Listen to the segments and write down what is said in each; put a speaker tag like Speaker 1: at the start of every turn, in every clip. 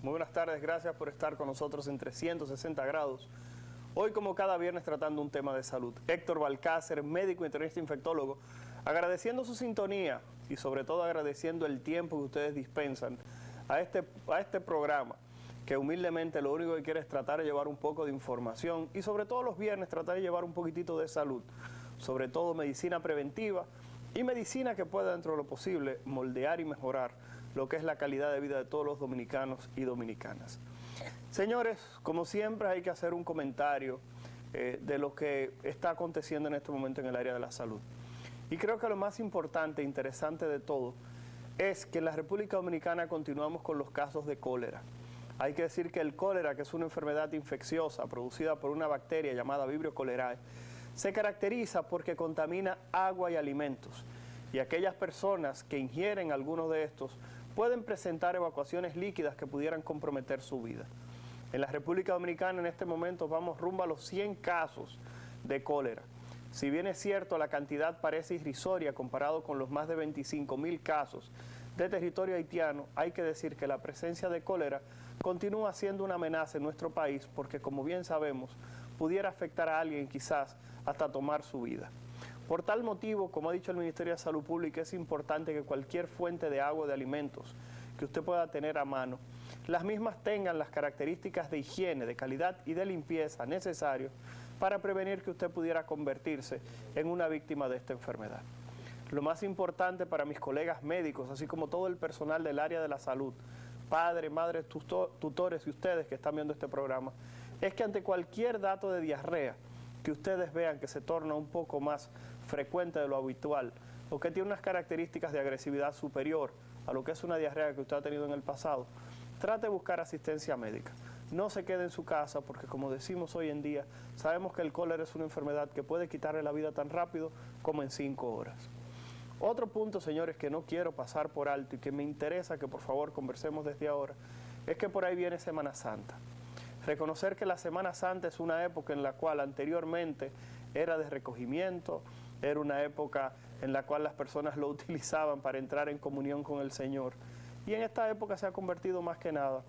Speaker 1: muy buenas tardes, gracias por estar con nosotros en 360 grados. Hoy, como cada viernes, tratando un tema de salud. Héctor Balcácer, médico internista infectólogo, agradeciendo su sintonía y sobre todo agradeciendo el tiempo que ustedes dispensan a este programa, que humildemente lo único que quiere es tratar de llevar un poco de información y sobre todo los viernes tratar de llevar un poquitito de salud, sobre todo medicina preventiva y medicina que pueda, dentro de lo posible, moldear y mejorar lo que es la calidad de vida de todos los dominicanos y dominicanas. Señores, como siempre hay que hacer un comentario de lo que está aconteciendo en este momento en el área de la salud. Y creo que lo más importante e interesante de todo es que en la República Dominicana continuamos con los casos de cólera. Hay que decir que el cólera, que es una enfermedad infecciosa producida por una bacteria llamada Vibrio cholerae, se caracteriza porque contamina agua y alimentos. Y aquellas personas que ingieren algunos de estos pueden presentar evacuaciones líquidas que pudieran comprometer su vida. En la República Dominicana en este momento vamos rumbo a los 100 casos de cólera. Si bien es cierto, la cantidad parece irrisoria comparado con los más de 25.000 casos de territorio haitiano, hay que decir que la presencia de cólera continúa siendo una amenaza en nuestro país porque, como bien sabemos, pudiera afectar a alguien quizás hasta tomar su vida. Por tal motivo, como ha dicho el Ministerio de Salud Pública, es importante que cualquier fuente de agua o de alimentos que usted pueda tener a mano, las mismas tengan las características de higiene, de calidad y de limpieza necesarios para prevenir que usted pudiera convertirse en una víctima de esta enfermedad. Lo más importante para mis colegas médicos, así como todo el personal del área de la salud, padres, madres, tutores y ustedes que están viendo este programa, es que ante cualquier dato de diarrea que ustedes vean que se torna un poco más frecuente de lo habitual o que tiene unas características de agresividad superior a lo que es una diarrea que usted ha tenido en el pasado, trate de buscar asistencia médica. No se quede en su casa porque, como decimos hoy en día, sabemos que el cólera es una enfermedad que puede quitarle la vida tan rápido como en 5 horas. Otro punto, señores, que no quiero pasar por alto y que me interesa que por favor conversemos desde ahora, es que por ahí viene Semana Santa. Reconocer que la Semana Santa es una época en la cual anteriormente era de recogimiento, era una época en la cual las personas lo utilizaban para entrar en comunión con el Señor. Y en esta época se ha convertido más que nada,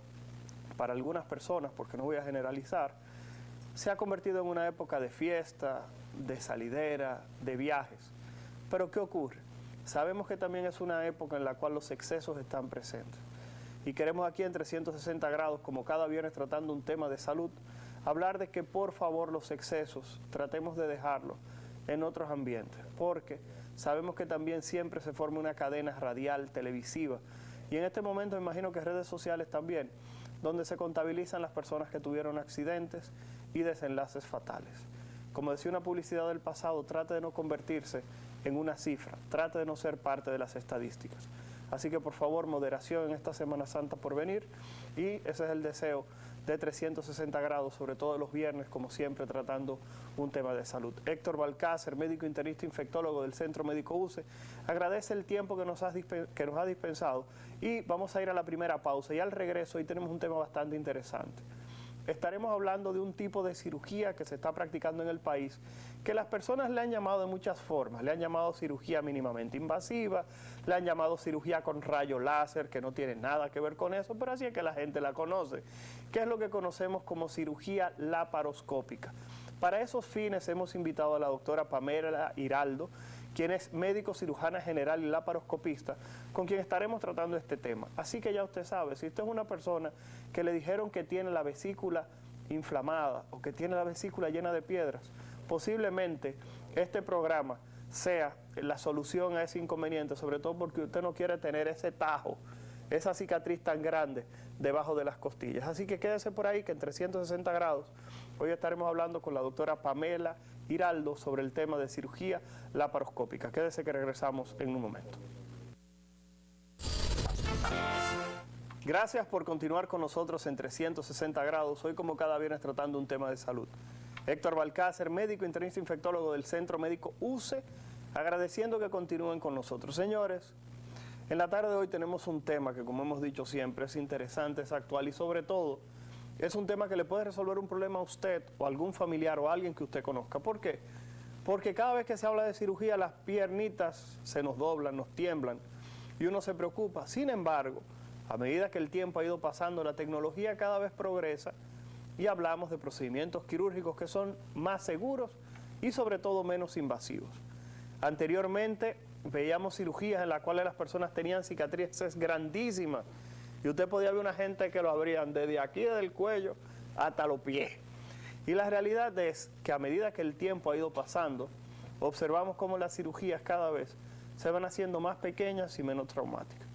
Speaker 1: para algunas personas, porque no voy a generalizar, se ha convertido en una época de fiesta, de salidera, de viajes. Pero ¿qué ocurre? Sabemos que también es una época en la cual los excesos están presentes. Y queremos aquí en 360 grados, como cada viernes tratando un tema de salud, hablar de que por favor los excesos tratemos de dejarlos en otros ambientes, porque sabemos que también siempre se forma una cadena radial, televisiva, y en este momento me imagino que redes sociales también, donde se contabilizan las personas que tuvieron accidentes y desenlaces fatales. Como decía una publicidad del pasado, trate de no convertirse en una cifra, trate de no ser parte de las estadísticas. Así que por favor, moderación en esta Semana Santa por venir, y ese es el deseo de 360 grados, sobre todo los viernes, como siempre, tratando un tema de salud. Héctor Balcácer, médico internista infectólogo del Centro Médico UCE, agradece el tiempo que nos ha dispensado y vamos a ir a la primera pausa y al regreso hoy tenemos un tema bastante interesante. Estaremos hablando de un tipo de cirugía que se está practicando en el país, que las personas le han llamado de muchas formas. Le han llamado cirugía mínimamente invasiva, le han llamado cirugía con rayo láser, que no tiene nada que ver con eso, pero así es que la gente la conoce, que es lo que conocemos como cirugía laparoscópica. Para esos fines hemos invitado a la doctora Pamela Hiraldo, quien es médico cirujana general y laparoscopista, con quien estaremos tratando este tema. Así que ya usted sabe, si usted es una persona que le dijeron que tiene la vesícula inflamada o que tiene la vesícula llena de piedras, posiblemente este programa sea la solución a ese inconveniente, sobre todo porque usted no quiere tener ese tajo, esa cicatriz tan grande debajo de las costillas. Así que quédese por ahí que en 360 grados hoy estaremos hablando con la doctora Pamela Hiraldo sobre el tema de cirugía laparoscópica. Quédese que regresamos en un momento. Gracias por continuar con nosotros en 360 grados, hoy como cada viernes tratando un tema de salud. Héctor Balcácer, médico internista infectólogo del Centro Médico UCE, agradeciendo que continúen con nosotros. Señores, en la tarde de hoy tenemos un tema que, como hemos dicho siempre, es interesante, es actual y sobre todo es un tema que le puede resolver un problema a usted o a algún familiar o a alguien que usted conozca. ¿Por qué? Porque cada vez que se habla de cirugía las piernitas se nos doblan, nos tiemblan y uno se preocupa. Sin embargo, A medida que el tiempo ha ido pasando, la tecnología cada vez progresa y hablamos de procedimientos quirúrgicos que son más seguros y sobre todo menos invasivos. Anteriormente veíamos cirugías en las cuales las personas tenían cicatrices grandísimas y usted podía ver una gente que lo abrían desde aquí del cuello hasta los pies. Y la realidad es que a medida que el tiempo ha ido pasando, observamos cómo las cirugías cada vez se van haciendo más pequeñas y menos traumáticas.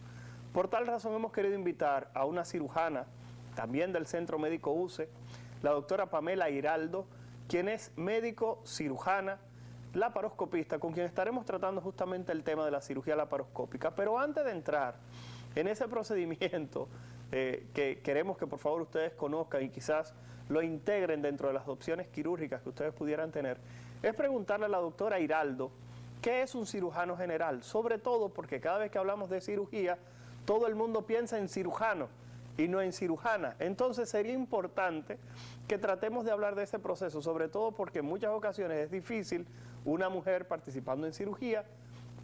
Speaker 1: Por tal razón hemos querido invitar a una cirujana, también del Centro Médico UCE, la doctora Pamela Giraldo, quien es médico cirujana, laparoscopista, con quien estaremos tratando justamente el tema de la cirugía laparoscópica. Pero antes de entrar en ese procedimiento que queremos que por favor ustedes conozcan y quizás lo integren dentro de las opciones quirúrgicas que ustedes pudieran tener, es preguntarle a la doctora Giraldo qué es un cirujano general, sobre todo porque cada vez que hablamos de cirugía, todo el mundo piensa en cirujano y no en cirujana. Entonces sería importante que tratemos de hablar de ese proceso, sobre todo porque en muchas ocasiones es difícil una mujer participando en cirugía,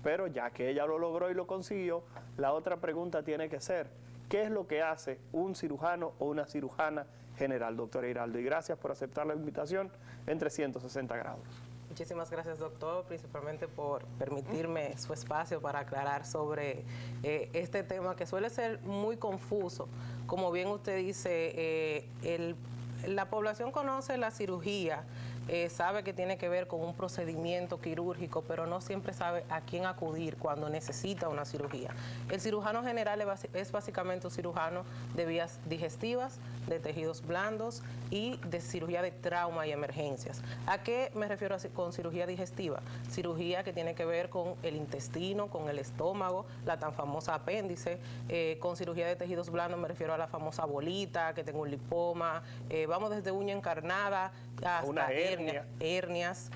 Speaker 1: pero ya que ella lo logró y lo consiguió, la otra pregunta tiene que ser, ¿qué es lo que hace un cirujano o una cirujana general, doctora Giraldo? Y gracias por aceptar la invitación en 360 grados.
Speaker 2: Muchísimas gracias, doctor, principalmente por permitirme su espacio para aclarar sobre este tema que suele ser muy confuso. Como bien usted dice, la población conoce la cirugía, sabe que tiene que ver con un procedimiento quirúrgico, pero no siempre sabe a quién acudir cuando necesita una cirugía. El cirujano general es básicamente un cirujano de vías digestivas, de tejidos blandos y de cirugía de trauma y emergencias. ¿A qué me refiero con cirugía digestiva? Cirugía que tiene que ver con el intestino, con el estómago, la tan famosa apéndice. Con cirugía de tejidos blandos me refiero a la famosa bolita, que tengo un lipoma. Vamos desde uña encarnada hasta
Speaker 1: una
Speaker 2: hernias,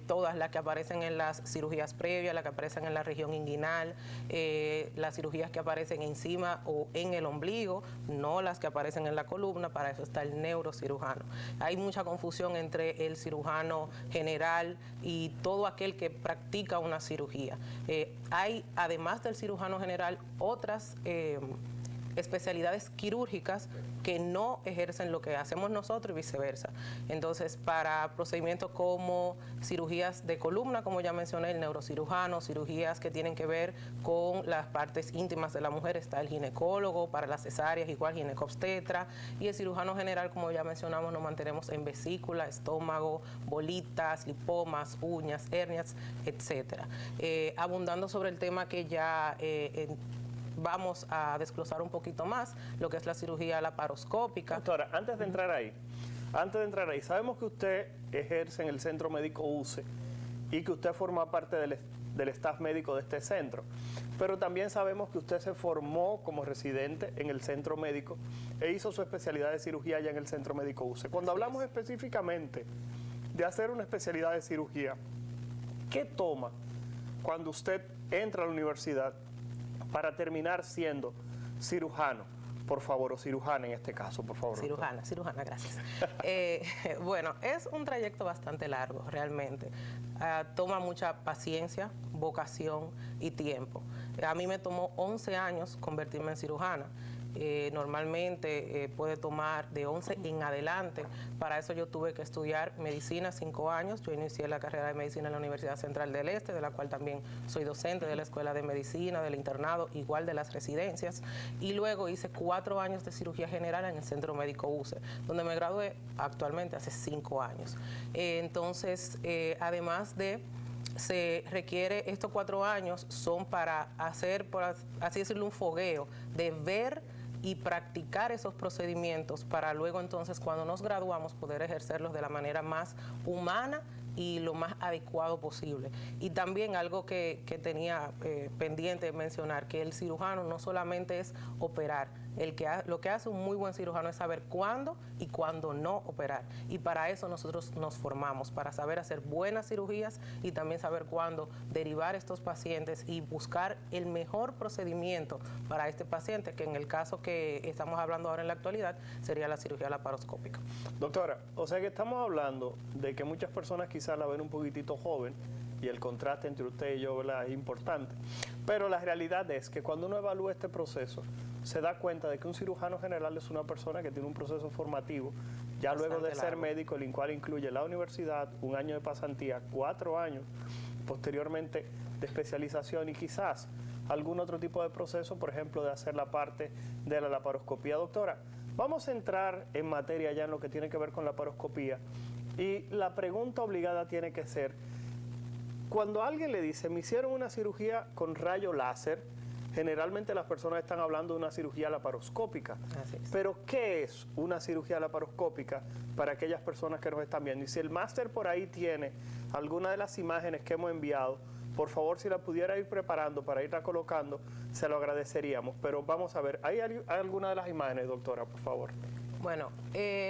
Speaker 2: todas las que aparecen en las cirugías previas, las que aparecen en la región inguinal, las cirugías que aparecen encima o en el ombligo, no las que aparecen en la columna. Para eso está el neurocirujano. Hay mucha confusión entre el cirujano general y todo aquel que practica una cirugía. Hay, además del cirujano general, otras especialidades quirúrgicas que no ejercen lo que hacemos nosotros y viceversa. Entonces, para procedimientos como cirugías de columna, como ya mencioné, el neurocirujano, cirugías que tienen que ver con las partes íntimas de la mujer, está el ginecólogo, para las cesáreas igual ginecobstetra, y el cirujano general, como ya mencionamos, nos mantenemos en vesícula, estómago, bolitas, lipomas, uñas, hernias, etcétera. Abundando sobre el tema que ya vamos a desglosar un poquito más, lo que es la cirugía laparoscópica.
Speaker 1: Doctora, antes de entrar ahí, sabemos que usted ejerce en el Centro Médico UCE y que usted forma parte del staff médico de este centro, pero también sabemos que usted se formó como residente en el centro médico e hizo su especialidad de cirugía allá en el Centro Médico UCE. Cuando hablamos específicamente de hacer una especialidad de cirugía, ¿qué toma cuando usted entra a la universidad para terminar siendo cirujano, por favor, o cirujana en este caso, por favor?
Speaker 2: Cirujana, gracias. Bueno, es un trayecto bastante largo, realmente. Toma mucha paciencia, vocación y tiempo. A mí me tomó 11 años convertirme en cirujana. Normalmente puede tomar de 11 en adelante. Para eso yo tuve que estudiar medicina 5 años. Yo inicié la carrera de medicina en la Universidad Central del Este, de la cual también soy docente de la Escuela de Medicina, del internado, igual de las residencias. Y luego hice 4 años de cirugía general en el Centro Médico UCE, donde me gradué actualmente hace 5 años. Entonces, además de se requiere, estos 4 años son para hacer, por así decirlo, un fogueo de ver y practicar esos procedimientos para luego entonces cuando nos graduamos poder ejercerlos de la manera más humana y lo más adecuado posible. Y también algo que tenía pendiente de mencionar, que el cirujano no solamente es operar, lo que hace un muy buen cirujano es saber cuándo y cuándo no operar. Y para eso nosotros nos formamos, para saber hacer buenas cirugías y también saber cuándo derivar estos pacientes y buscar el mejor procedimiento para este paciente, que en el caso que estamos hablando ahora en la actualidad sería la cirugía laparoscópica.
Speaker 1: Doctora, o sea que estamos hablando de que muchas personas quizás la ven un poquitito joven y el contraste entre usted y yo, ¿verdad?, es importante. Pero la realidad es que cuando uno evalúa este proceso, se da cuenta de que un cirujano general es una persona que tiene un proceso formativo, ya luego de ser médico, el cual incluye la universidad, un año de pasantía, 4 años, posteriormente de especialización y quizás algún otro tipo de proceso, por ejemplo, de hacer la parte de la laparoscopía. Doctora, vamos a entrar en materia ya en lo que tiene que ver con la laparoscopía y la pregunta obligada tiene que ser, cuando alguien le dice, me hicieron una cirugía con rayo láser, generalmente las personas están hablando de una cirugía laparoscópica.
Speaker 2: Así es.
Speaker 1: Pero, ¿qué es una cirugía laparoscópica para aquellas personas que nos están viendo? Y si el máster por ahí tiene alguna de las imágenes que hemos enviado, por favor, si la pudiera ir preparando para irla colocando, se lo agradeceríamos. Pero vamos a ver, ¿hay alguna de las imágenes, doctora, por favor?
Speaker 2: Bueno,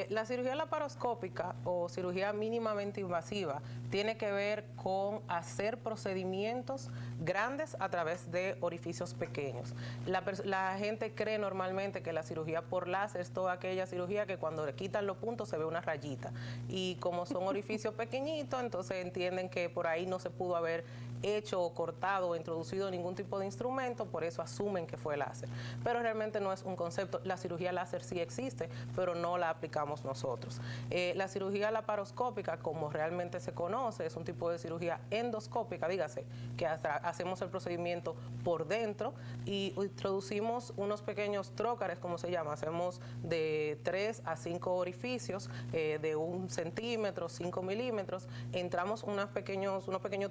Speaker 2: la cirugía laparoscópica o cirugía mínimamente invasiva tiene que ver con hacer procedimientos grandes a través de orificios pequeños. La gente cree normalmente que la cirugía por láser es toda aquella cirugía que cuando le quitan los puntos se ve una rayita. Y como son orificios pequeñitos, entonces entienden que por ahí no se pudo haber hecho o cortado o introducido ningún tipo de instrumento, por eso asumen que fue láser. Pero realmente no es un concepto. La cirugía láser sí existe, pero no la aplicamos nosotros. La cirugía laparoscópica, como realmente se conoce, es un tipo de cirugía endoscópica, dígase, que hacemos el procedimiento por dentro y introducimos unos pequeños trócares, como se llama, hacemos de 3 a 5 orificios de 1 centímetro, 5 milímetros, entramos unos pequeños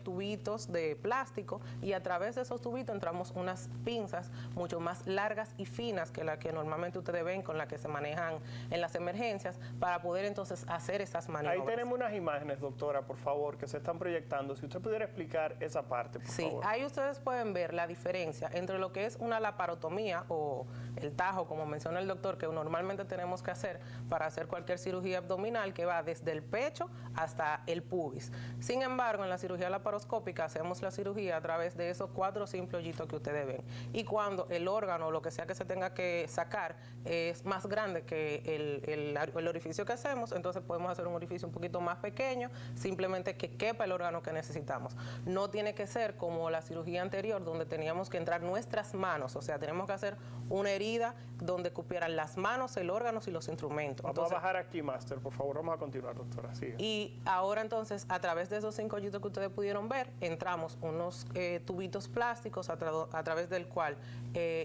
Speaker 2: tubitos de plástico y a través de esos tubitos entramos unas pinzas mucho más largas y finas que la que normalmente ustedes ven con la que se manejan en las emergencias para poder entonces hacer esas maniobras.
Speaker 1: Ahí tenemos unas imágenes, doctora, por favor, que se están proyectando. Si usted pudiera explicar esa parte, por favor.
Speaker 2: Sí, ahí ustedes pueden ver la diferencia entre lo que es una laparotomía o el tajo, como menciona el doctor, que normalmente tenemos que hacer para hacer cualquier cirugía abdominal, que va desde el pecho hasta el pubis. Sin embargo, en la cirugía laparoscópica hacemos la cirugía a través de esos 4 simples hoyitos que ustedes ven. Y cuando el órgano o lo que sea que se tenga que sacar es más grande que el orificio que hacemos, entonces podemos hacer un orificio un poquito más pequeño, simplemente que quepa el órgano que necesitamos. No tiene que ser como la cirugía anterior, donde teníamos que entrar nuestras manos, o sea, tenemos que hacer una herida donde cupieran las manos, el órgano y los instrumentos.
Speaker 1: Vamos a bajar aquí, máster, por favor, vamos a continuar, doctora. Sigue.
Speaker 2: Y ahora entonces, a través de esos 5 hoyitos que ustedes pudieron ver, entramos unos tubitos plásticos a través del cual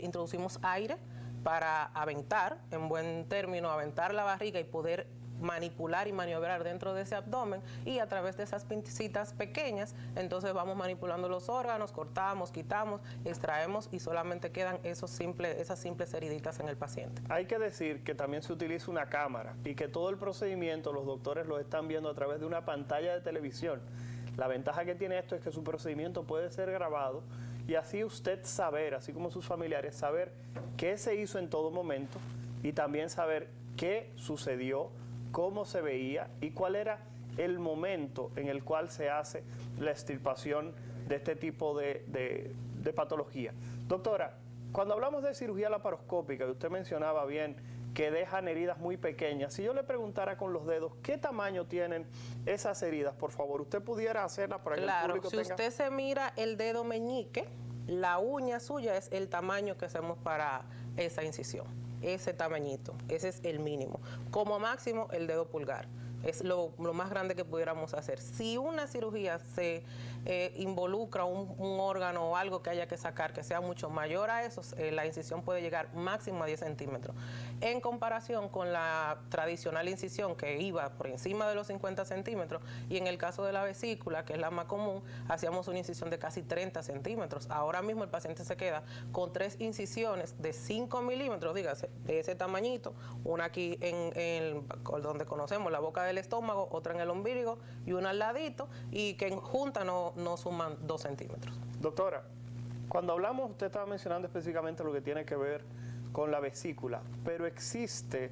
Speaker 2: introducimos aire para aventar, en buen término, aventar la barriga y poder manipular y maniobrar dentro de ese abdomen, y a través de esas pincitas pequeñas entonces vamos manipulando los órganos, cortamos, quitamos, extraemos y solamente quedan esas simples heriditas en el paciente.
Speaker 1: Hay que decir que también se utiliza una cámara y que todo el procedimiento los doctores lo están viendo a través de una pantalla de televisión. La ventaja que tiene esto es que su procedimiento puede ser grabado y así usted saber, así como sus familiares, saber qué se hizo en todo momento y también saber qué sucedió, cómo se veía y cuál era el momento en el cual se hace la extirpación de este tipo de patología. Doctora, cuando hablamos de cirugía laparoscópica, y usted mencionaba bien que dejan heridas muy pequeñas, si yo le preguntara con los dedos, ¿qué tamaño tienen esas heridas? Por favor, ¿usted pudiera hacerlas para que el público tenga?
Speaker 2: Si usted se mira el dedo meñique, la uña suya es el tamaño que hacemos para esa incisión. Ese tamañito, ese es el mínimo. Como máximo, el dedo pulgar. Es lo más grande que pudiéramos hacer. Si una cirugía se involucra un órgano o algo que haya que sacar que sea mucho mayor a eso, la incisión puede llegar máximo a 10 centímetros. En comparación con la tradicional incisión que iba por encima de los 50 centímetros, y en el caso de la vesícula, que es la más común, hacíamos una incisión de casi 30 centímetros. Ahora mismo el paciente se queda con 3 incisiones de 5 milímetros, dígase, de ese tamañito, una aquí en donde conocemos la boca del estómago, otra en el ombligo y una al ladito, y que juntas no suman 2 centímetros.
Speaker 1: Doctora, cuando hablamos, usted estaba mencionando específicamente lo que tiene que ver con la vesícula, pero ¿existe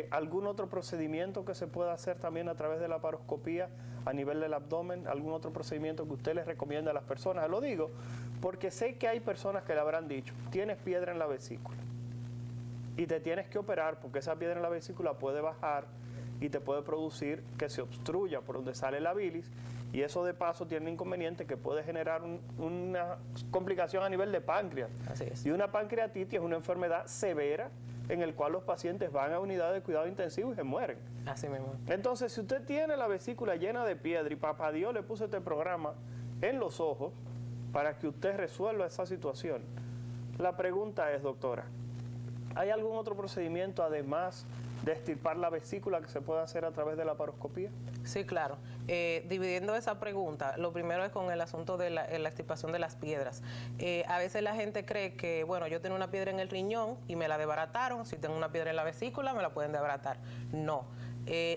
Speaker 1: algún otro procedimiento que se pueda hacer también a través de la laparoscopía a nivel del abdomen? ¿Algún otro procedimiento que usted les recomienda a las personas? Lo digo porque sé que hay personas que le habrán dicho, tienes piedra en la vesícula y te tienes que operar porque esa piedra en la vesícula puede bajar y te puede producir que se obstruya por donde sale la bilis, y eso de paso tiene un inconveniente que puede generar una complicación a nivel de páncreas.
Speaker 2: Así es.
Speaker 1: Y una pancreatitis es una enfermedad severa en el cual los pacientes van a unidades de cuidado intensivo y se mueren.
Speaker 2: Así mismo.
Speaker 1: Entonces, si usted tiene la vesícula llena de piedra y papá Dios le puso este programa en los ojos para que usted resuelva esa situación, la pregunta es, doctora, ¿hay algún otro procedimiento además de extirpar la vesícula que se puede hacer a través de la laparoscopía?
Speaker 2: Sí, claro. Dividiendo esa pregunta, lo primero es con el asunto de la extirpación de las piedras. A veces la gente cree que, bueno, yo tengo una piedra en el riñón y me la desbarataron, si tengo una piedra en la vesícula me la pueden desbaratar. No.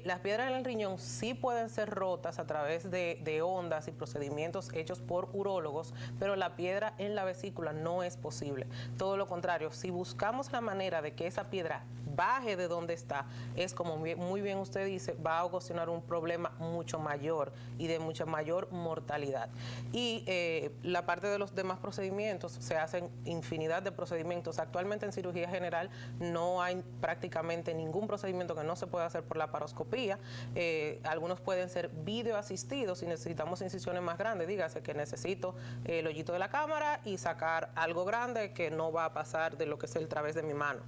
Speaker 2: Las piedras en el riñón sí pueden ser rotas a través de ondas y procedimientos hechos por urólogos, pero la piedra en la vesícula no es posible. Todo lo contrario, si buscamos la manera de que esa piedra baje de donde está, es como muy bien usted dice, va a ocasionar un problema mucho mayor y de mucha mayor mortalidad. Y la parte de los demás procedimientos, se hacen infinidad de procedimientos. Actualmente en cirugía general no hay prácticamente ningún procedimiento que no se pueda hacer por la laparoscopía. Algunos pueden ser videoasistidos si necesitamos incisiones más grandes, dígase que necesito el hoyito de la cámara y sacar algo grande que no va a pasar de lo que es el través de mi mano.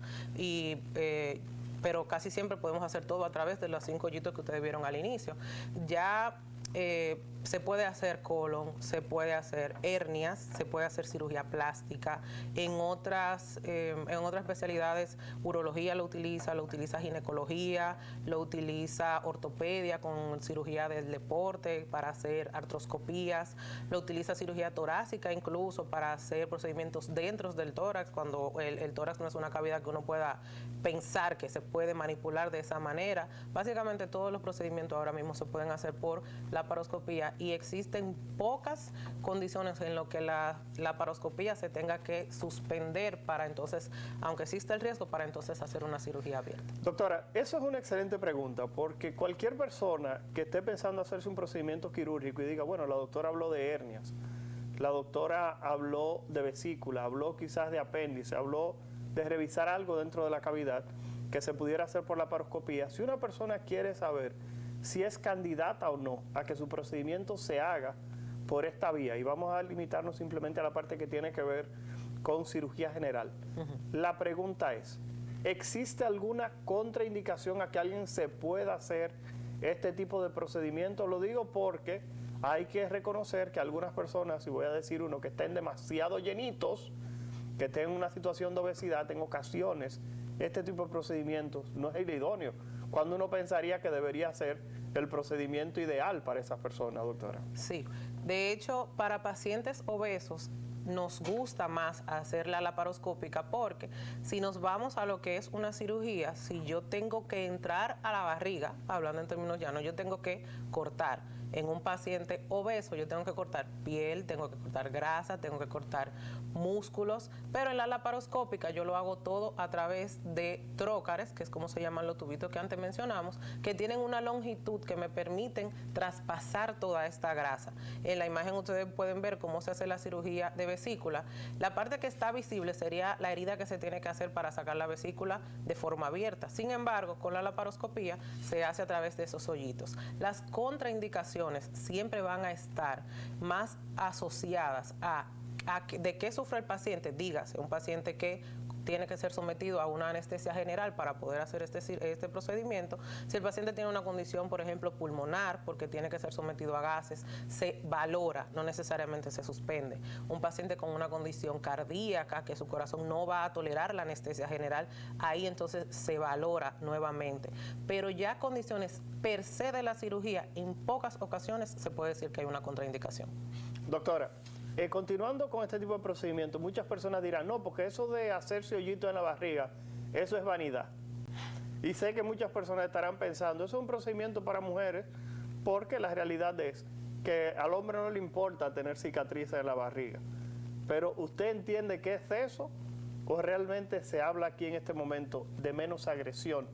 Speaker 2: Pero casi siempre podemos hacer todo a través de los 5 hoyitos que ustedes vieron al inicio. Ya se puede hacer colon, se puede hacer hernias, se puede hacer cirugía plástica. En otras especialidades, urología lo utiliza ginecología, lo utiliza ortopedia con cirugía del deporte para hacer artroscopías, lo utiliza cirugía torácica incluso para hacer procedimientos dentro del tórax, cuando el tórax no es una cavidad que uno pueda pensar que se puede manipular de esa manera. Básicamente todos los procedimientos ahora mismo se pueden hacer por laparoscopía y existen pocas condiciones en lo que la laparoscopía se tenga que suspender para entonces, aunque exista el riesgo, para entonces hacer una cirugía abierta.
Speaker 1: Doctora, eso es una excelente pregunta, porque cualquier persona que esté pensando hacerse un procedimiento quirúrgico y diga, bueno, la doctora habló de hernias, la doctora habló de vesícula, habló quizás de apéndice, habló de revisar algo dentro de la cavidad que se pudiera hacer por laparoscopía. Si una persona quiere saber si es candidata o no a que su procedimiento se haga por esta vía, y vamos a limitarnos simplemente a la parte que tiene que ver con cirugía general. La pregunta es, ¿existe alguna contraindicación a que alguien se pueda hacer este tipo de procedimiento? Lo digo porque hay que reconocer que algunas personas, y voy a decir uno, que estén demasiado llenitos, que estén en una situación de obesidad, en ocasiones, este tipo de procedimientos no es el idóneo, cuando uno pensaría que debería ser el procedimiento ideal para esas personas, doctora.
Speaker 2: Sí, de hecho, para pacientes obesos nos gusta más hacer la laparoscópica porque si nos vamos a lo que es una cirugía, si yo tengo que entrar a la barriga, hablando en términos llanos, yo tengo que cortar. En un paciente obeso yo tengo que cortar piel, tengo que cortar grasa, tengo que cortar músculos, pero en la laparoscópica yo lo hago todo a través de trócares, que es como se llaman los tubitos que antes mencionamos, que tienen una longitud que me permiten traspasar toda esta grasa. En la imagen ustedes pueden ver cómo se hace la cirugía de vesícula. La parte que está visible sería la herida que se tiene que hacer para sacar la vesícula de forma abierta. Sin embargo, con la laparoscopía se hace a través de esos hoyitos. Las contraindicaciones siempre van a estar más asociadas a de qué sufre el paciente. Dígase, un paciente que tiene que ser sometido a una anestesia general para poder hacer este procedimiento. Si el paciente tiene una condición, por ejemplo, pulmonar, porque tiene que ser sometido a gases, se valora, no necesariamente se suspende. Un paciente con una condición cardíaca, que su corazón no va a tolerar la anestesia general, ahí entonces se valora nuevamente. Pero ya condiciones per se de la cirugía, en pocas ocasiones se puede decir que hay una contraindicación.
Speaker 1: Doctora, continuando con este tipo de procedimientos, muchas personas dirán, no, porque eso de hacerse hoyito en la barriga, eso es vanidad. Y sé que muchas personas estarán pensando, eso es un procedimiento para mujeres, porque la realidad es que al hombre no le importa tener cicatrices en la barriga. Pero ¿usted entiende qué es eso? ¿O realmente se habla aquí en este momento de menos agresión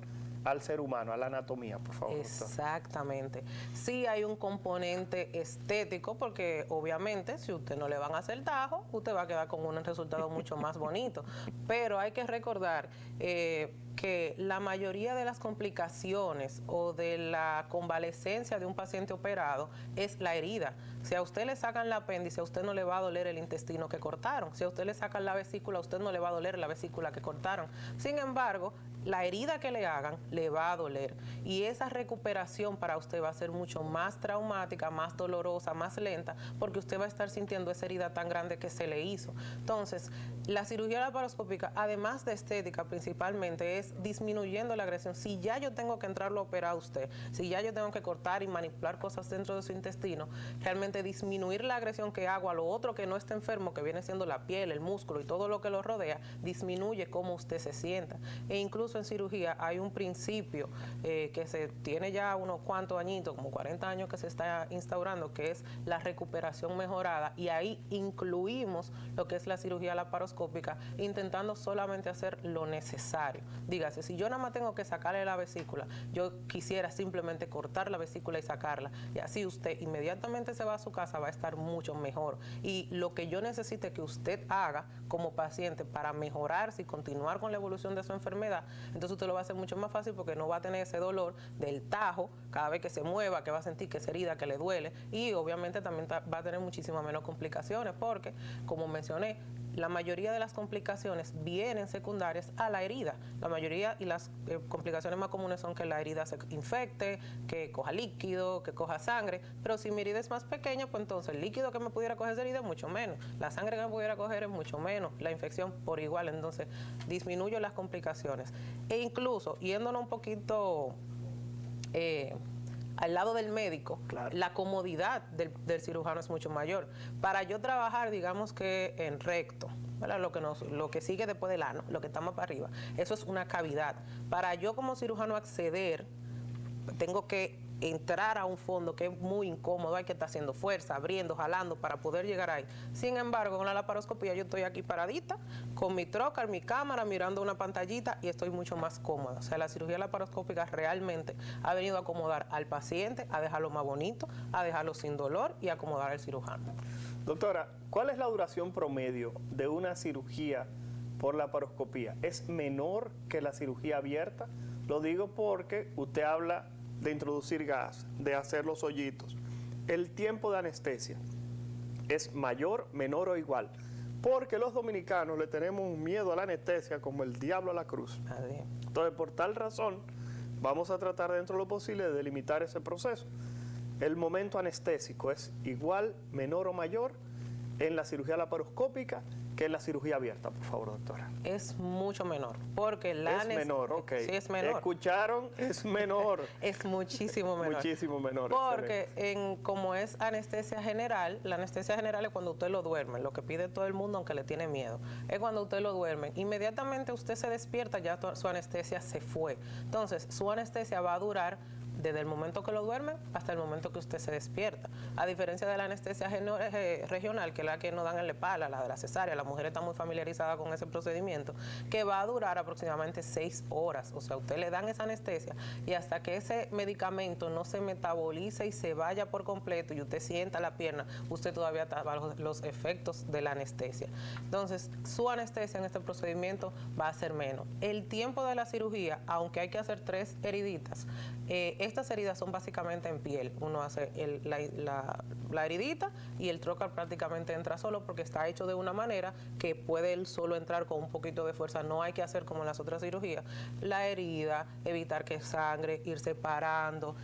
Speaker 1: al ser humano, a la anatomía, por favor?
Speaker 2: Exactamente. Sí hay un componente estético porque obviamente si usted no le van a hacer tajo, usted va a quedar con un resultado mucho más bonito. Pero hay que recordar que que la mayoría de las complicaciones o de la convalecencia de un paciente operado es la herida. Si a usted le sacan el apéndice, a usted no le va a doler el intestino que cortaron. Si a usted le sacan la vesícula, a usted no le va a doler la vesícula que cortaron. Sin embargo, la herida que le hagan le va a doler. Y esa recuperación para usted va a ser mucho más traumática, más dolorosa, más lenta, porque usted va a estar sintiendo esa herida tan grande que se le hizo. Entonces, la cirugía laparoscópica, además de estética principalmente, es disminuyendo la agresión. Si ya yo tengo que entrarlo a operar a usted, si ya yo tengo que cortar y manipular cosas dentro de su intestino, realmente disminuir la agresión que hago a lo otro que no está enfermo, que viene siendo la piel, el músculo y todo lo que lo rodea, disminuye cómo usted se sienta. E incluso en cirugía hay un principio que se tiene ya unos cuantos añitos, como 40 años que se está instaurando, que es la recuperación mejorada, y ahí incluimos lo que es la cirugía laparoscópica, intentando solamente hacer lo necesario. Dígase, si yo nada más tengo que sacarle la vesícula, yo quisiera simplemente cortar la vesícula y sacarla, y así usted inmediatamente se va a su casa, va a estar mucho mejor. Y lo que yo necesite que usted haga como paciente para mejorarse y continuar con la evolución de su enfermedad, entonces usted lo va a hacer mucho más fácil, porque no va a tener ese dolor del tajo cada vez que se mueva, que va a sentir que esa herida que le duele, y obviamente también va a tener muchísimas menos complicaciones, porque, como mencioné, la mayoría de las complicaciones vienen secundarias a la herida. La mayoría y las complicaciones más comunes son que la herida se infecte, que coja líquido, que coja sangre, pero si mi herida es más pequeña, pues entonces el líquido que me pudiera coger esa herida es mucho menos, la sangre que me pudiera coger es mucho menos, la infección por igual, entonces disminuyo las complicaciones. E incluso, yéndonos un poquito al lado del médico, claro, la comodidad del cirujano es mucho mayor. Para yo trabajar, digamos que en recto, ¿verdad? Lo que sigue después del ano, lo que está más para arriba, eso es una cavidad. Para yo como cirujano acceder, tengo que entrar a un fondo que es muy incómodo, hay que estar haciendo fuerza, abriendo, jalando para poder llegar ahí. Sin embargo, con la laparoscopía yo estoy aquí paradita, con mi trocar, mi cámara, mirando una pantallita, y estoy mucho más cómoda. O sea, la cirugía laparoscópica realmente ha venido a acomodar al paciente, a dejarlo más bonito, a dejarlo sin dolor y a acomodar al cirujano.
Speaker 1: Doctora, ¿cuál es la duración promedio de una cirugía por laparoscopía? ¿Es menor que la cirugía abierta? Lo digo porque usted habla de introducir gas, de hacer los hoyitos. El tiempo de anestesia es mayor, menor o igual, porque los dominicanos le tenemos un miedo a la anestesia como el diablo a la cruz. Entonces, por tal razón, vamos a tratar dentro de lo posible de delimitar ese proceso. El momento anestésico es igual, menor o mayor en la cirugía laparoscópica que en la cirugía abierta, por favor, doctora.
Speaker 2: Es mucho menor, porque
Speaker 1: la... Es menor, ok.
Speaker 2: Sí, es menor.
Speaker 1: ¿Escucharon? Es menor.
Speaker 2: Es muchísimo menor.
Speaker 1: Muchísimo menor.
Speaker 2: Porque como es anestesia general, la anestesia general es cuando usted lo duerme, lo que pide todo el mundo, aunque le tiene miedo, es cuando usted lo duerme. Inmediatamente usted se despierta, ya su anestesia se fue. Entonces, su anestesia va a durar desde el momento que lo duermen hasta el momento que usted se despierta. A diferencia de la anestesia regional, que es la que nos dan en la espalda, la de la cesárea, la mujer está muy familiarizada con ese procedimiento, que va a durar aproximadamente 6 horas. O sea, usted le dan esa anestesia y hasta que ese medicamento no se metabolice y se vaya por completo y usted sienta la pierna, usted todavía está bajo los efectos de la anestesia. Entonces, su anestesia en este procedimiento va a ser menos. El tiempo de la cirugía, aunque hay que hacer 3 heriditas, estas heridas son básicamente en piel. Uno hace la heridita y el trocar prácticamente entra solo, porque está hecho de una manera que puede él solo entrar con un poquito de fuerza. No hay que hacer como en las otras cirugías. La herida, evitar que sangre, ir separando.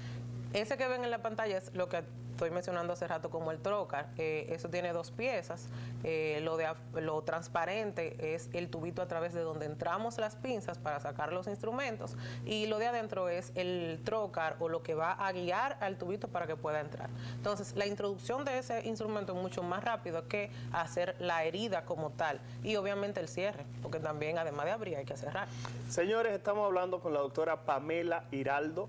Speaker 2: Ese que ven en la pantalla es lo que estoy mencionando hace rato como el trocar. Eso tiene 2 piezas. Lo transparente es el tubito a través de donde entramos las pinzas para sacar los instrumentos, y lo de adentro es el trocar, o lo que va a guiar al tubito para que pueda entrar. Entonces, la introducción de ese instrumento es mucho más rápido que hacer la herida como tal, y obviamente el cierre, porque también además de abrir hay que cerrar.
Speaker 1: Señores, estamos hablando con la doctora Pamela Hiraldo,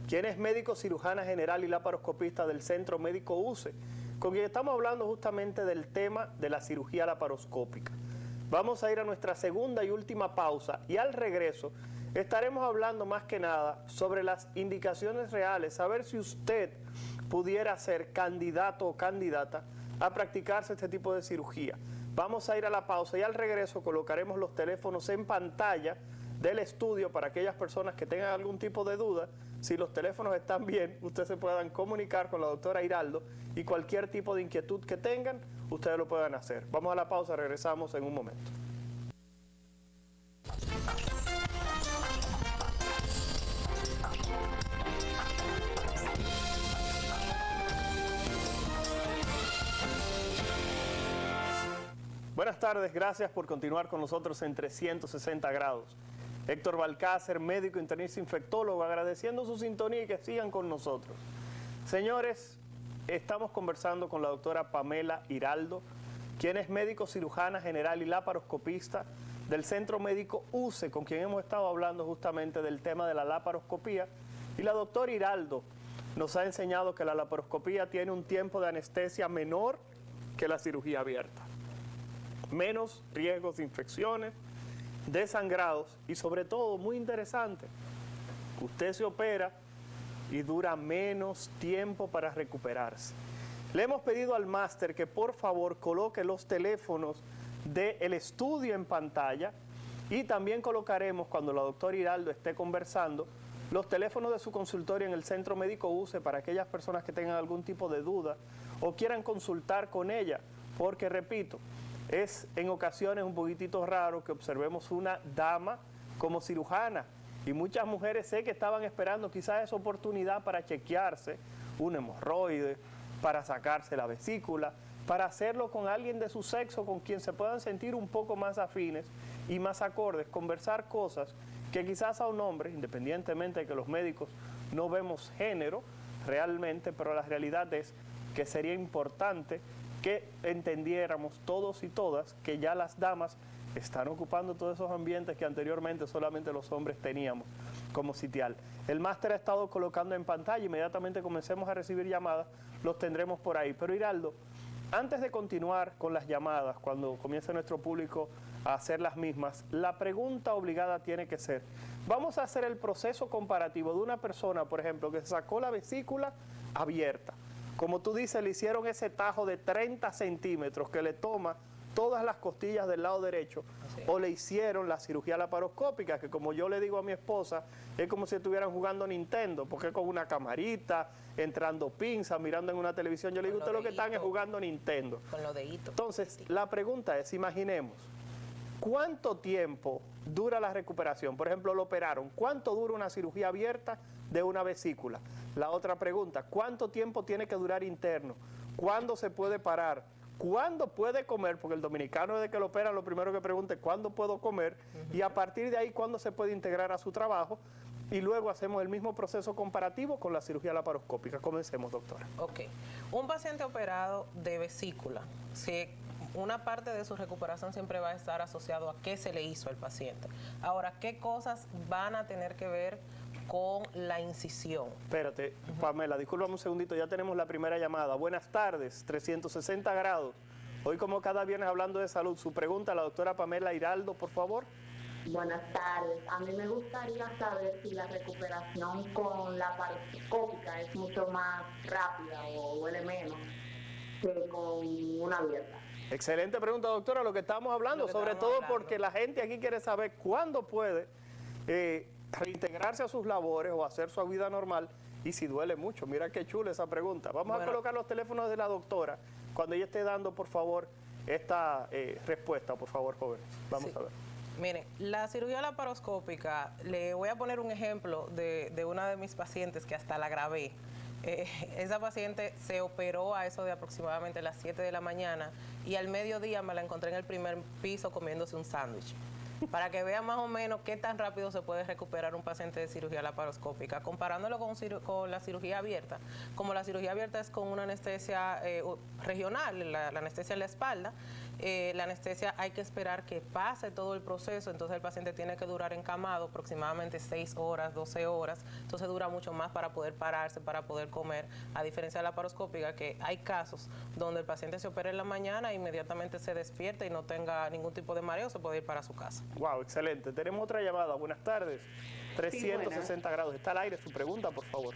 Speaker 1: quien es médico cirujana general y laparoscopista del Centro Médico UCE, con quien estamos hablando justamente del tema de la cirugía laparoscópica. Vamos a ir a nuestra segunda y última pausa, y al regreso estaremos hablando más que nada sobre las indicaciones reales, saber si usted pudiera ser candidato o candidata a practicarse este tipo de cirugía. Vamos a ir a la pausa y al regreso colocaremos los teléfonos en pantalla del estudio para aquellas personas que tengan algún tipo de duda. Si los teléfonos están bien, ustedes se puedan comunicar con la doctora Iraldo y cualquier tipo de inquietud que tengan, ustedes lo puedan hacer. Vamos a la pausa, regresamos en un momento. Buenas tardes, gracias por continuar con nosotros en 360 grados. Héctor Balcácer, médico internista infectólogo, agradeciendo su sintonía y que sigan con nosotros. Señores, estamos conversando con la doctora Pamela Iraldo, quien es médico cirujana general y laparoscopista del Centro Médico UCE, con quien hemos estado hablando justamente del tema de la laparoscopía. Y la doctora Iraldo nos ha enseñado que la laparoscopía tiene un tiempo de anestesia menor que la cirugía abierta. Menos riesgos de infecciones, de sangrados y sobre todo, muy interesante, usted se opera y dura menos tiempo para recuperarse. Le hemos pedido al máster que por favor coloque los teléfonos del estudio en pantalla y también colocaremos, cuando la doctora Iraldo esté conversando, los teléfonos de su consultorio en el Centro Médico UCE para aquellas personas que tengan algún tipo de duda o quieran consultar con ella, porque repito, es en ocasiones un poquitito raro que observemos una dama como cirujana y muchas mujeres sé que estaban esperando quizás esa oportunidad para chequearse un hemorroide, para sacarse la vesícula, para hacerlo con alguien de su sexo con quien se puedan sentir un poco más afines y más acordes, conversar cosas que quizás a un hombre, independientemente de que los médicos no vemos género realmente, pero la realidad es que sería importante que entendiéramos todos y todas que ya las damas están ocupando todos esos ambientes que anteriormente solamente los hombres teníamos como sitial. El máster ha estado colocando en pantalla, inmediatamente comencemos a recibir llamadas, los tendremos por ahí. Pero Iraldo, antes de continuar con las llamadas, cuando comience nuestro público a hacer las mismas, la pregunta obligada tiene que ser, vamos a hacer el proceso comparativo de una persona, por ejemplo, que sacó la vesícula abierta. Como tú dices, le hicieron ese tajo de 30 centímetros que le toma todas las costillas del lado derecho, o le hicieron la cirugía laparoscópica, que como yo le digo a mi esposa, es como si estuvieran jugando Nintendo, porque es con una camarita, entrando pinzas, mirando en una televisión. Yo le digo, usted lo que están es jugando Nintendo.
Speaker 2: Con los deditos.
Speaker 1: Entonces, la pregunta es, imaginemos, ¿cuánto tiempo dura la recuperación? Por ejemplo, lo operaron. ¿Cuánto dura una cirugía abierta de una vesícula? La otra pregunta, ¿cuánto tiempo tiene que durar interno? ¿Cuándo se puede parar? ¿Cuándo puede comer? Porque el dominicano, desde que lo operan, lo primero que pregunta es ¿cuándo puedo comer? Y a partir de ahí, ¿cuándo se puede integrar a su trabajo? Y luego hacemos el mismo proceso comparativo con la cirugía laparoscópica. Comencemos, doctora.
Speaker 2: Ok. Un paciente operado de vesícula, si una parte de su recuperación siempre va a estar asociado a qué se le hizo al paciente. Ahora, ¿qué cosas van a tener que ver con la incisión?
Speaker 1: Espérate, Pamela, discúlpame un segundito, ya tenemos la primera llamada. Buenas tardes, 360 grados. Hoy, como cada viernes, hablando de salud, su pregunta a la doctora Pamela Iraldo, por favor.
Speaker 3: Buenas tardes. A mí me gustaría saber si la recuperación con la laparoscópica es mucho más rápida o duele menos que con una abierta.
Speaker 1: Excelente pregunta, doctora. Lo que estamos hablando, sobre todo porque la gente aquí quiere saber cuándo puede reintegrarse a sus labores o hacer su vida normal y si duele mucho. Mira qué chula esa pregunta. Vamos a colocar los teléfonos de la doctora cuando ella esté dando, por favor, esta respuesta, por favor, jóvenes. Vamos a ver.
Speaker 2: Miren, la cirugía laparoscópica, le voy a poner un ejemplo de una de mis pacientes que hasta la grabé. Esa paciente se operó a eso de aproximadamente las 7 de la mañana y al mediodía me la encontré en el primer piso comiéndose un sándwich. Para que vean más o menos qué tan rápido se puede recuperar un paciente de cirugía laparoscópica, comparándolo con la cirugía abierta. Como la cirugía abierta es con una anestesia regional, la anestesia en la espalda, la anestesia hay que esperar que pase todo el proceso, entonces el paciente tiene que durar encamado aproximadamente 6 horas, 12 horas, entonces dura mucho más para poder pararse, para poder comer, a diferencia de la laparoscópica, que hay casos donde el paciente se opera en la mañana e inmediatamente se despierta y no tenga ningún tipo de mareo, se puede ir para su casa.
Speaker 1: Wow, excelente. Tenemos otra llamada. Buenas tardes. 360 grados. Está al aire. Su pregunta, por favor.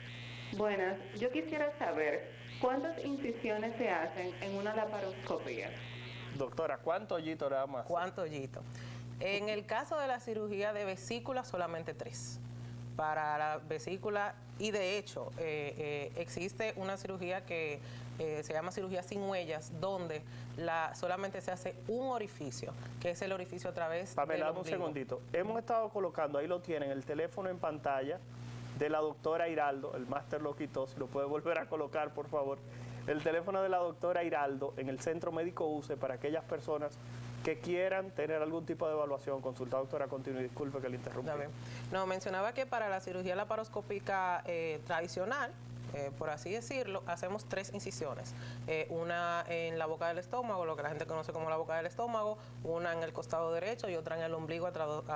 Speaker 4: Buenas. Yo quisiera saber cuántas incisiones se hacen en una laparoscopia.
Speaker 1: Doctora, ¿cuánto hoyito nada más?
Speaker 2: ¿Cuánto hoyito? En el caso de la cirugía de vesícula, solamente 3. Para la vesícula, y de hecho, existe una cirugía que se llama cirugía sin huellas, donde solamente se hace un orificio, que es el orificio a través
Speaker 1: Pamela,
Speaker 2: del
Speaker 1: un
Speaker 2: ombligo.
Speaker 1: segundito. Hemos estado colocando, ahí lo tienen, el teléfono en pantalla de la doctora Hiraldo, el máster lo quitó, si lo puede volver a colocar, por favor. El teléfono de la doctora Hiraldo en el Centro Médico UCE para aquellas personas que quieran tener algún tipo de evaluación. Consulta, doctora, continúe, disculpe que le interrumpí.
Speaker 2: No, mencionaba que para la cirugía laparoscópica tradicional, por así decirlo, hacemos 3 incisiones. Una en la boca del estómago, lo que la gente conoce como la boca del estómago, una en el costado derecho y otra en el ombligo a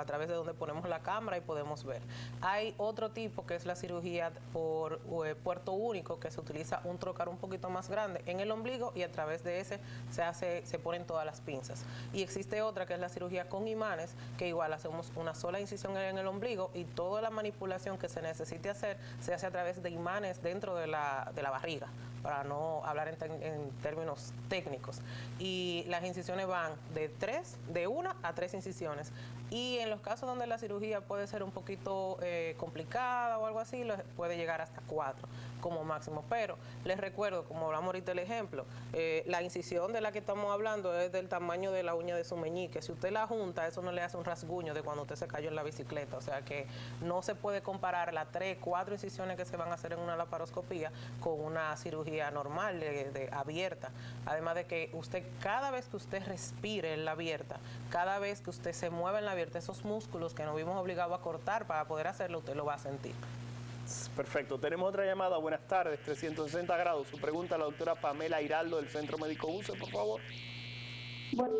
Speaker 2: través de donde ponemos la cámara y podemos ver. Hay otro tipo que es la cirugía por puerto único, que se utiliza un trocar un poquito más grande en el ombligo y a través de ese se ponen todas las pinzas. Y existe otra que es la cirugía con imanes, que igual hacemos una sola incisión en el ombligo y toda la manipulación que se necesite hacer se hace a través de imanes dentro de la barriga, para no hablar en términos técnicos. Y las incisiones van de 1 a 3 incisiones. Y en los casos donde la cirugía puede ser un poquito complicada o algo así, puede llegar hasta 4 como máximo. Pero les recuerdo, como hablamos ahorita el ejemplo, la incisión de la que estamos hablando es del tamaño de la uña de su meñique. Si usted la junta, eso no le hace un rasguño de cuando usted se cayó en la bicicleta. O sea que no se puede comparar las 3, 4 incisiones que se van a hacer en una laparoscopía con una cirugía normal, abierta. Además de que usted, cada vez que usted respire en la abierta, cada vez que usted se mueva en la abierta, esos músculos que nos vimos obligados a cortar para poder hacerlo, usted lo va a sentir.
Speaker 1: Perfecto. Tenemos otra llamada. Buenas tardes, 360 grados. Su pregunta a la doctora Pamela Hiraldo del Centro Médico UCE, por favor.
Speaker 3: Bueno,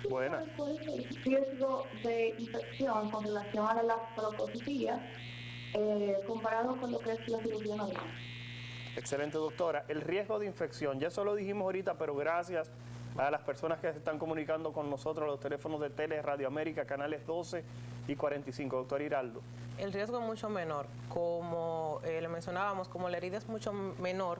Speaker 1: Buenas.
Speaker 3: ¿cuál es el riesgo de infección con relación a la laparoscopía comparado con lo que es la cirugía normal?
Speaker 1: Excelente, doctora. El riesgo de infección, ya eso lo dijimos ahorita, pero gracias a las personas que se están comunicando con nosotros, los teléfonos de Tele, Radio América, canales 12 y 45. Doctor Hiraldo.
Speaker 2: El riesgo es mucho menor. Como le mencionábamos, como la herida es mucho menor,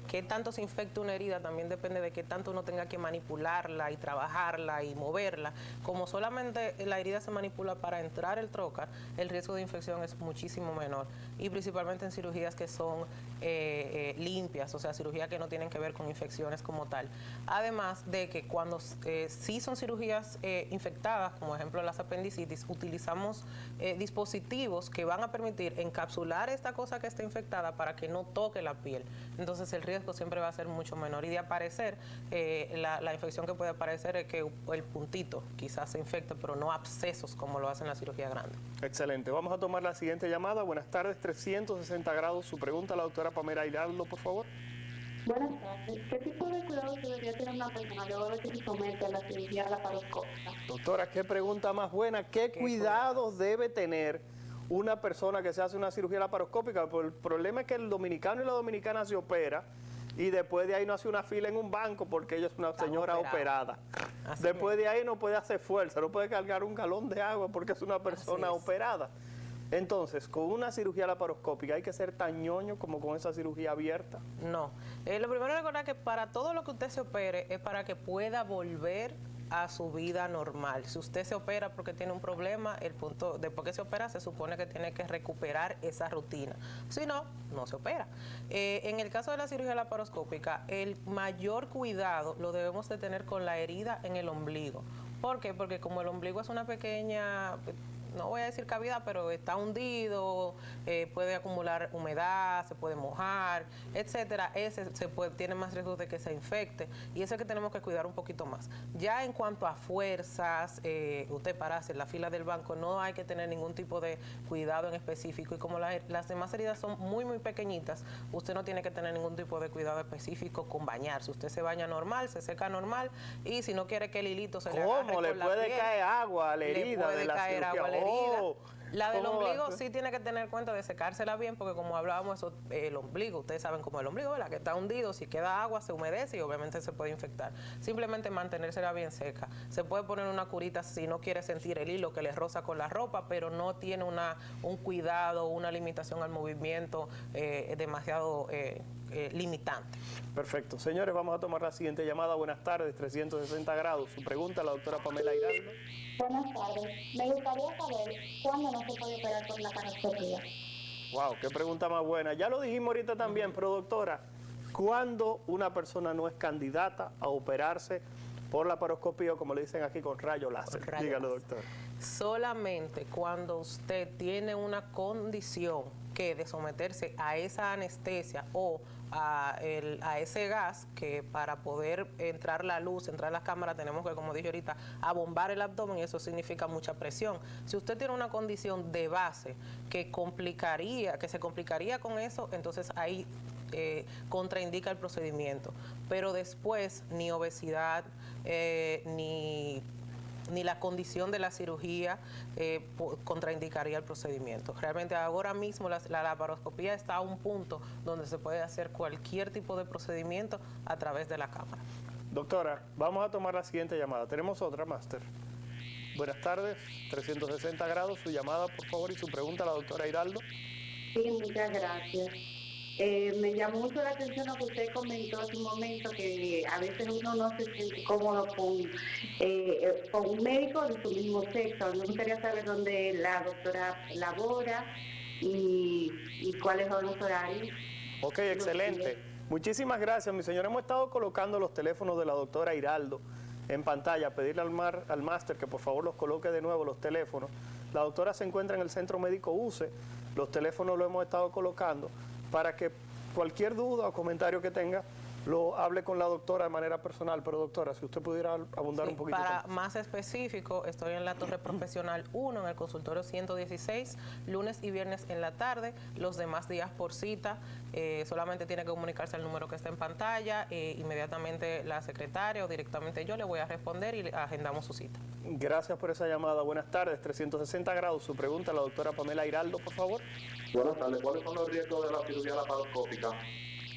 Speaker 2: qué tanto se infecta una herida también depende de qué tanto uno tenga que manipularla y trabajarla y moverla. Como solamente la herida se manipula para entrar el trocar, el riesgo de infección es muchísimo menor. Y principalmente en cirugías que son limpias, o sea, cirugías que no tienen que ver con infecciones como tal. Además de que cuando sí son cirugías infectadas, como ejemplo las apendicitis, utilizamos dispositivos que van a permitir encapsular esta cosa que está infectada para que no toque la piel. Entonces el riesgo siempre va a ser mucho menor. Y de aparecer, la infección que puede aparecer es que el puntito quizás se infecte, pero no abscesos como lo hacen en la cirugía grande.
Speaker 1: Excelente. Vamos a tomar la siguiente llamada. Buenas tardes, 360 grados. Su pregunta a la doctora Pamela Hiraldo, por favor.
Speaker 3: Buenas tardes. ¿Qué tipo de cuidados debería tener una persona luego de que se somete a la cirugía laparoscópica?
Speaker 1: Doctora, qué pregunta más buena. ¿Qué cuidados debe tener una persona que se hace una cirugía laparoscópica? El problema es que el dominicano y la dominicana se opera y después de ahí no hace una fila en un banco porque ella es una señora operada. Después de ahí no puede hacer fuerza, no puede cargar un galón de agua porque es una persona operada. Entonces, con una cirugía laparoscópica, ¿hay que ser tan ñoño como con esa cirugía abierta?
Speaker 2: No. Lo primero es recordar que para todo lo que usted se opere es para que pueda volver a su vida normal. Si usted se opera porque tiene un problema, el punto después que se opera se supone que tiene que recuperar esa rutina. Si no, no se opera. En el caso de la cirugía laparoscópica, el mayor cuidado lo debemos de tener con la herida en el ombligo. ¿Por qué? Porque como el ombligo es una pequeña, no voy a decir cavidad, pero está hundido, puede acumular humedad, se puede mojar, etcétera, tiene más riesgo de que se infecte y eso es que tenemos que cuidar un poquito más. Ya en cuanto a fuerzas, usted pararse en la fila del banco, no hay que tener ningún tipo de cuidado en específico y como las demás heridas son muy pequeñitas, usted no tiene que tener ningún tipo de cuidado específico con bañarse. Usted se baña normal, se seca normal y si no quiere que el hilito se le agarre
Speaker 1: ¿Cómo? ¿Le puede caer agua a la herida de la cirugía?
Speaker 2: La del
Speaker 1: ¿Cómo va?
Speaker 2: ombligo sí tiene que tener cuenta de secársela bien, porque como hablábamos, eso, el ombligo, ustedes saben cómo el ombligo, ¿verdad? Que está hundido, si queda agua se humedece y obviamente se puede infectar. Simplemente mantenérsela bien seca. Se puede poner una curita si no quiere sentir el hilo que le roza con la ropa, pero no tiene un cuidado, una limitación al movimiento demasiado limitante.
Speaker 1: Perfecto. Señores, vamos a tomar la siguiente llamada. Buenas tardes, 360 grados. Su pregunta a la doctora Pamela Giraldo.
Speaker 3: Buenas tardes. Me gustaría saber cuándo no se puede operar por la laparoscopía.
Speaker 1: Wow, qué pregunta más buena. Ya lo dijimos ahorita también, pero doctora, ¿cuándo una persona no es candidata a operarse por laparoscopía o como le dicen aquí con rayo láser?
Speaker 2: Con rayo
Speaker 1: Dígalo,
Speaker 2: láser.
Speaker 1: doctora.
Speaker 2: Solamente cuando usted tiene una condición que de someterse a esa anestesia o a ese gas, que para poder entrar la luz, entrar la cámara, tenemos que, como dije ahorita, abombar el abdomen, y eso significa mucha presión. Si usted tiene una condición de base que se complicaría con eso, entonces ahí contraindica el procedimiento. Pero después, ni obesidad, ni la condición de la cirugía contraindicaría el procedimiento. Realmente ahora mismo la laparoscopía está a un punto donde se puede hacer cualquier tipo de procedimiento a través de la cámara.
Speaker 1: Doctora, vamos a tomar la siguiente llamada. Tenemos otra, máster. Buenas tardes, 360 grados. Su llamada, por favor, y su pregunta a la doctora Giraldo.
Speaker 4: Sí, muchas gracias. Me llamó mucho la atención lo que usted comentó hace un momento, que a veces uno no se siente cómodo con un médico de su mismo sexo. Me gustaría saber dónde la doctora labora y cuáles son los horarios.
Speaker 1: Ok, excelente. Muchísimas gracias, mi señor. Hemos estado colocando los teléfonos de la doctora Giraldo en pantalla. Pedirle al máster que por favor los coloque de nuevo los teléfonos. La doctora se encuentra en el Centro Médico UCE. Los teléfonos los hemos estado colocando para que cualquier duda o comentario que tenga lo hable con la doctora de manera personal. Pero doctora, si usted pudiera abundar un poquito.
Speaker 2: Para más específico, estoy en la Torre Profesional 1, en el consultorio 116, lunes y viernes en la tarde, los demás días por cita. Solamente tiene que comunicarse al número que está en pantalla, inmediatamente la secretaria o directamente yo le voy a responder y agendamos su cita.
Speaker 1: Gracias por esa llamada. Buenas tardes, 360 grados. Su pregunta a la doctora Pamela Giraldo, por favor.
Speaker 5: Buenas tardes. ¿Cuáles son los riesgos de la cirugía laparoscópica?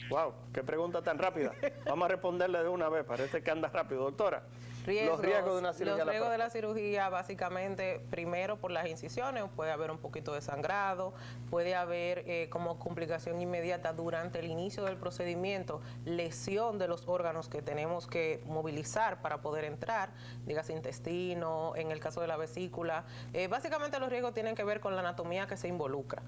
Speaker 1: Wow, qué pregunta tan rápida. Vamos a responderle de una vez, parece que anda rápido. Doctora, los riesgos de una cirugía
Speaker 2: Los riesgos de la
Speaker 1: laparoscópica.
Speaker 2: cirugía, básicamente, primero por las incisiones, puede haber un poquito de sangrado, puede haber como complicación inmediata durante el inicio del procedimiento, lesión de los órganos que tenemos que movilizar para poder entrar, dígase intestino, en el caso de la vesícula. Básicamente los riesgos tienen que ver con la anatomía que se involucra.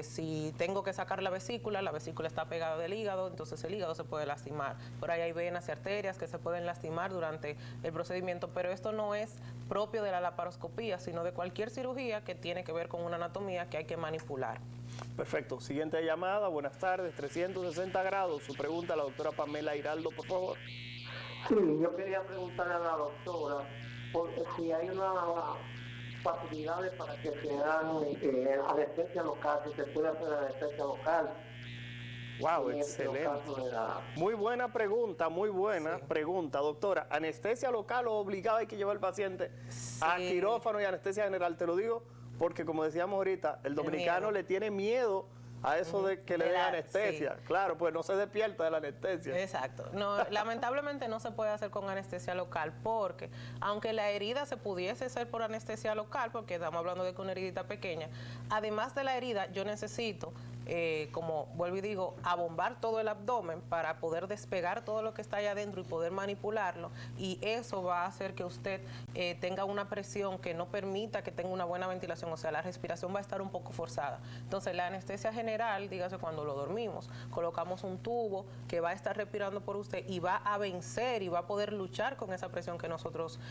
Speaker 2: Si tengo que sacar la vesícula está pegada del hígado, entonces el hígado se puede lastimar. Por ahí hay venas y arterias que se pueden lastimar durante el procedimiento, pero esto no es propio de la laparoscopía, sino de cualquier cirugía que tiene que ver con una anatomía que hay que manipular.
Speaker 1: Perfecto. Siguiente llamada. Buenas tardes, 360 grados. Su pregunta a la doctora Pamela Giraldo, por favor.
Speaker 5: Sí, yo quería preguntarle a la doctora si hay una facilidades para que se hagan anestesia local, si se puede hacer anestesia local.
Speaker 1: Wow,
Speaker 5: En este
Speaker 1: excelente.
Speaker 5: caso de la-
Speaker 1: Muy buena pregunta, muy buena
Speaker 2: Sí.
Speaker 1: pregunta. Doctora, ¿anestesia local o obligada hay que llevar al paciente a
Speaker 2: Sí.
Speaker 1: quirófano y anestesia general? Te lo digo porque, como decíamos ahorita, el dominicano
Speaker 2: miedo.
Speaker 1: le tiene miedo a eso de que le
Speaker 2: De
Speaker 1: den
Speaker 2: la-
Speaker 1: anestesia.
Speaker 2: sí.
Speaker 1: Claro, pues no se despierta de la anestesia.
Speaker 2: Exacto. No, lamentablemente no se puede hacer con anestesia local porque, aunque la herida se pudiese hacer por anestesia local, porque estamos hablando de que una heridita pequeña, además de la herida, yo necesito, como vuelvo y digo, abombar todo el abdomen para poder despegar todo lo que está allá adentro y poder manipularlo. Y eso va a hacer que usted tenga una presión que no permita que tenga una buena ventilación, o sea, la respiración va a estar un poco forzada. Entonces, la anestesia general, dígase cuando lo dormimos, colocamos un tubo que va a estar respirando por usted y va a vencer y va a poder luchar con esa presión que nosotros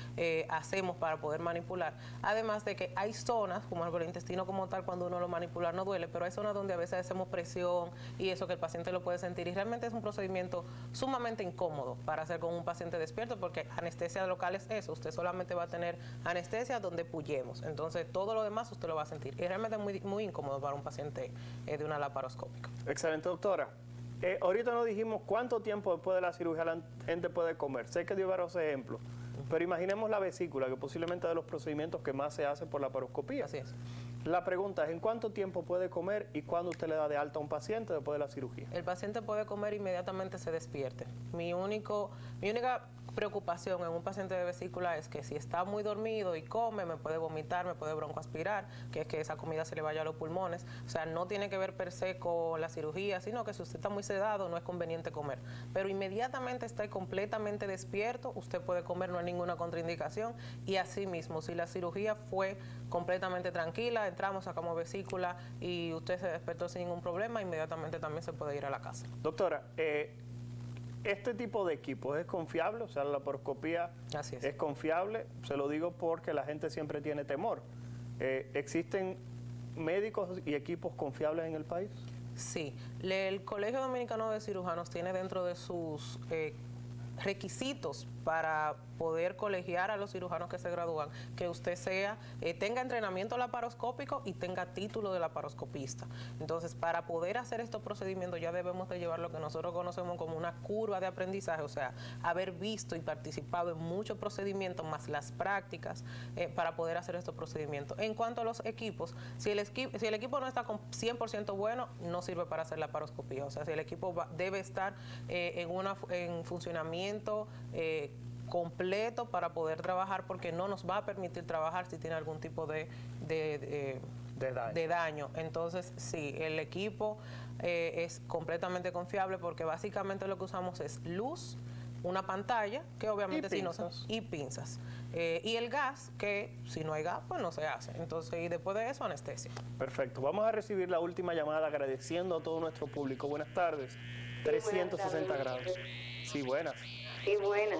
Speaker 2: hacemos para poder manipular. Además de que hay zonas, como el intestino como tal, cuando uno lo manipula no duele, pero hay zonas donde a veces hacemos presión y eso que el paciente lo puede sentir, y realmente es un procedimiento sumamente incómodo para hacer con un paciente despierto, porque anestesia local es eso, usted solamente va a tener anestesia donde puyemos, entonces todo lo demás usted lo va a sentir, y realmente es muy, muy incómodo para un paciente de una laparoscópica.
Speaker 1: Excelente, doctora. Ahorita nos dijimos cuánto tiempo después de la cirugía la gente puede comer. Sé que dio varios ejemplos, pero imaginemos la vesícula, que posiblemente es de los procedimientos que más se hace por laparoscopía.
Speaker 2: Así es.
Speaker 1: La pregunta es, ¿en cuánto tiempo puede comer y cuándo usted le da de alta a un paciente después de la cirugía?
Speaker 2: El paciente puede comer inmediatamente se despierte. Mi única preocupación en un paciente de vesícula es que si está muy dormido y come, me puede vomitar, me puede broncoaspirar, que es que esa comida se le vaya a los pulmones. O sea, no tiene que ver per se con la cirugía, sino que si usted está muy sedado no es conveniente comer. Pero inmediatamente está completamente despierto, usted puede comer, no hay ninguna contraindicación. Y así mismo, si la cirugía fue completamente tranquila, entramos, sacamos vesícula y usted se despertó sin ningún problema, inmediatamente también se puede ir a la casa.
Speaker 1: Doctora, ¿este tipo de equipos es confiable? O sea, la laparoscopía
Speaker 2: Así es.
Speaker 1: es confiable. Se lo digo porque la gente siempre tiene temor. ¿Existen médicos y equipos confiables en el país?
Speaker 2: Sí, el Colegio Dominicano de Cirujanos tiene dentro de sus requisitos para poder colegiar a los cirujanos que se gradúan, que usted tenga entrenamiento laparoscópico y tenga título de laparoscopista. Entonces, para poder hacer estos procedimientos ya debemos de llevar lo que nosotros conocemos como una curva de aprendizaje, o sea, haber visto y participado en muchos procedimientos más las prácticas para poder hacer estos procedimientos. En cuanto a los equipos, si el equipo no está con 100% bueno, no sirve para hacer laparoscopía. O sea, si el equipo debe estar en funcionamiento completo para poder trabajar, porque no nos va a permitir trabajar si tiene algún tipo de daño. Entonces, sí, el equipo es completamente confiable porque básicamente lo que usamos es luz, una pantalla, que obviamente y pinzas. Y el gas, que si no hay gas, pues no se hace. Entonces, y después de eso, anestesia.
Speaker 1: Perfecto. Vamos a recibir la última llamada agradeciendo a todo nuestro público. Buenas tardes. 360 grados. Sí, buenas.
Speaker 4: Sí, buenas.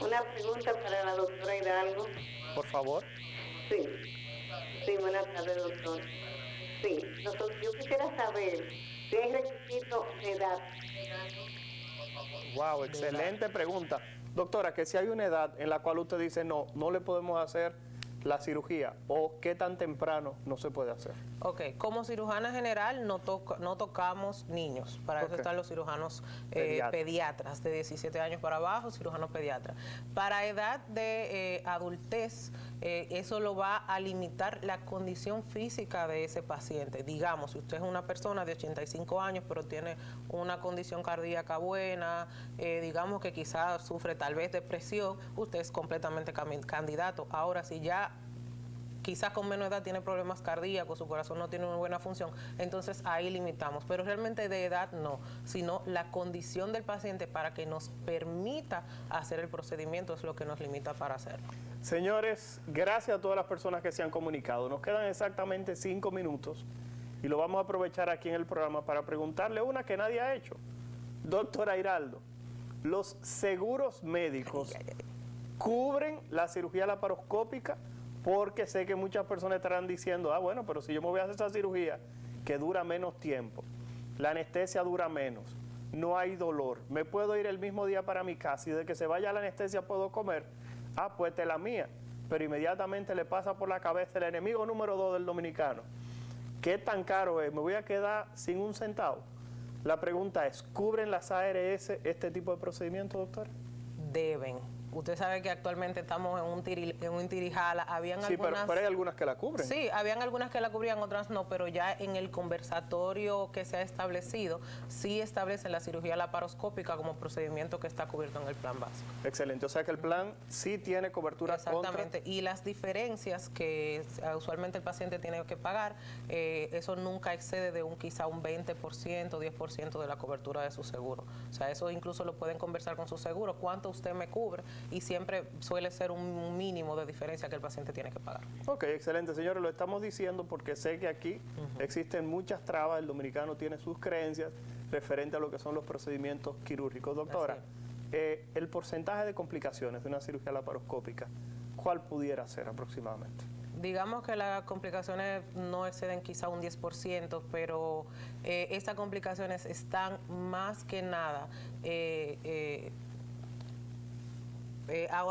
Speaker 4: Una pregunta para la doctora Hidalgo.
Speaker 1: Por favor.
Speaker 4: Sí, buenas tardes, doctor. Sí, doctor, yo quisiera saber si hay requisito de edad.
Speaker 1: Wow, excelente pregunta. Doctora, que si hay una edad en la cual usted dice no le podemos hacer la cirugía, o qué tan temprano no se puede hacer.
Speaker 2: Ok, como cirujana general no tocamos niños, para eso están los cirujanos pediatras de 17 años para abajo, cirujanos pediatras. Para edad de adultez, eso lo va a limitar la condición física de ese paciente. Digamos, si usted es una persona de 85 años, pero tiene una condición cardíaca buena, digamos que quizás sufre tal vez depresión, usted es completamente candidato. Ahora, si ya quizás con menos edad tiene problemas cardíacos, su corazón no tiene una buena función, entonces ahí limitamos. Pero realmente de edad no, sino la condición del paciente para que nos permita hacer el procedimiento es lo que nos limita para hacerlo.
Speaker 1: Señores, gracias a todas las personas que se han comunicado. Nos quedan exactamente 5 minutos y lo vamos a aprovechar aquí en el programa para preguntarle una que nadie ha hecho. Doctora Hiraldo, ¿los seguros médicos cubren la cirugía laparoscópica? Porque sé que muchas personas estarán diciendo, bueno, pero si yo me voy a hacer esa cirugía que dura menos tiempo, la anestesia dura menos, no hay dolor, me puedo ir el mismo día para mi casa y de que se vaya la anestesia puedo comer, pues es la mía, pero inmediatamente le pasa por la cabeza el enemigo número 2 del dominicano. ¿Qué tan caro es? ¿Me voy a quedar sin un centavo? La pregunta es, ¿cubren las ARS este tipo de procedimiento, doctora?
Speaker 2: Deben. Usted sabe que actualmente estamos en un tirijala. Habían
Speaker 1: sí,
Speaker 2: algunas,
Speaker 1: pero hay algunas que la cubren.
Speaker 2: Sí, habían algunas que la cubrían, otras no, pero ya en el conversatorio que se ha establecido, sí establecen la cirugía laparoscópica como procedimiento que está cubierto en el plan básico.
Speaker 1: Excelente, o sea que el plan sí tiene cobertura
Speaker 2: Exactamente, y las diferencias que usualmente el paciente tiene que pagar, eso nunca excede de quizá un 20%, 10% de la cobertura de su seguro. O sea, eso incluso lo pueden conversar con su seguro, cuánto usted me cubre, y siempre suele ser un mínimo de diferencia que el paciente tiene que pagar.
Speaker 1: Ok, excelente, señores, lo estamos diciendo porque sé que aquí existen muchas trabas, el dominicano tiene sus creencias referente a lo que son los procedimientos quirúrgicos. Doctora, el porcentaje de complicaciones de una cirugía laparoscópica, ¿cuál pudiera ser aproximadamente?
Speaker 2: Digamos que las complicaciones no exceden quizá un 10%, pero estas complicaciones están más que nada